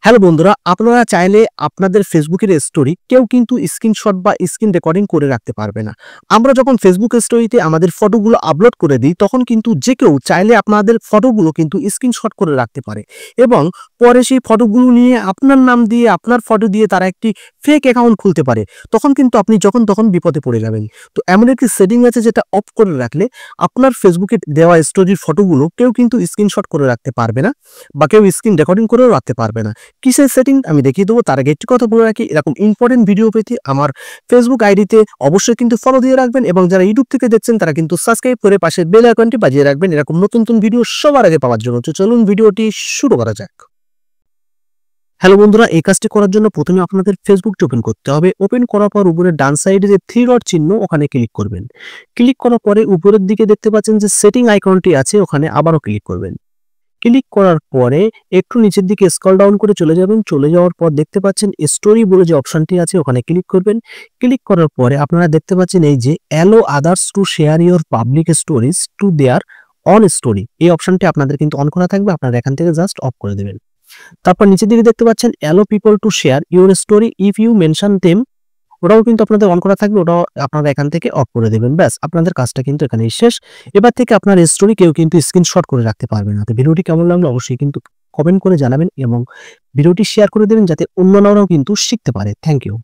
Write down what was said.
Hello বন্ধুরা, আপনারা চাইলে আপনাদের ফেসবুকের স্টোরি কেউ কিন্তু স্ক্রিনশট বা স্ক্রিন রেকর্ডিং করে রাখতে পারবে না। আমরা যখন ফেসবুক স্টোরিতে আমাদের ফটোগুলো আপলোড করে দিই, তখন কিন্তু যে কেউ চাইলে আপনাদের ফটোগুলো কিন্তু স্ক্রিনশট করে রাখতে পারে এবং পরে সেই ফটোগুলো নিয়ে আপনার নাম দিয়ে, আপনার ফটো দিয়ে তারা একটি ফেক অ্যাকাউন্ট খুলতে পারে। তখন কিন্তু আপনি যখন তখন বিপদে পড়ে যাবেন। তো এমন একটি সেটিং আছে যেটা অফ করে রাখলে আপনার ফেসবুকে দেওয়া স্টোরির ফটোগুলো কেউ কিন্তু স্ক্রিনশট করে রাখতে পারবে না বা কেউ স্ক্রিন রেকর্ডিং করেও রাখতে পারবে না। কিসের সেটিং আমি দেখিয়ে দেবো। তার আগে একটি কথা বলে রাখি, এরকম ইম্পর্টেন্ট ভিডিও পেতে আমার ফেসবুক আইডিতে অবশ্যই কিন্তু ফলো দিয়ে রাখবেন এবং যারা ইউটিউব থেকে দেখছেন তারা কিন্তু সাবস্ক্রাইব করে পাশে বেল আইকনটি বাজিয়ে রাখবেন এরকম নতুন নতুন ভিডিও সবার আগে পাওয়ার জন্য। তো চলুন ভিডিওটি শুরু করা যাক। হ্যালো বন্ধুরা, এই কাজটি করার জন্য প্রথমে আপনাদের ফেসবুকটি ওপেন করতে হবে। ওপেন করার পর উপরে ডান সাইডে যে থ্রি ডট চিহ্ন, ওখানে ক্লিক করবেন। ক্লিক করার পরে উপরের দিকে দেখতে পাচ্ছেন যে সেটিং আইকনটি আছে, ওখানে আবারও ক্লিক করবেন। ক্লিক করার পরে একটু নিচের দিকে স্ক্রল ডাউন করে চলে যাবেন। চলে যাওয়ার পর দেখতে পাচ্ছেন স্টোরি বলে যে অপশনটি আছে, ওখানে ক্লিক করবেন। ক্লিক করার পরে আপনারা দেখতে পাচ্ছেন এই যে allow others to share your public stories to their own story, এই অপশনটি আপনাদের কিন্তু অন করা থাকবে। আপনারা এখান থেকে জাস্ট অফ করে দেবেন। তারপর নিচের দিকে দেখতে পাচ্ছেন allow people to share your story if you mention them, ওটাও কিন্তু আপনাদের অন করা থাকবে, ওটাও আপনারা এখান থেকে অফ করে দেবেন। ব্যাস, আপনাদের কাজটা কিন্তু এখানেই শেষ। এবার থেকে আপনার স্টোরি কেউ কিন্তু স্ক্রিনশট করে রাখতে পারবে না। তো ভিডিওটি কেমন লাগলো অবশ্যই কিন্তু কমেন্ট করে জানাবেন এবং ভিডিওটি শেয়ার করে দেবেন যাতে অন্যরাও কিন্তু শিখতে পারে। Thank you.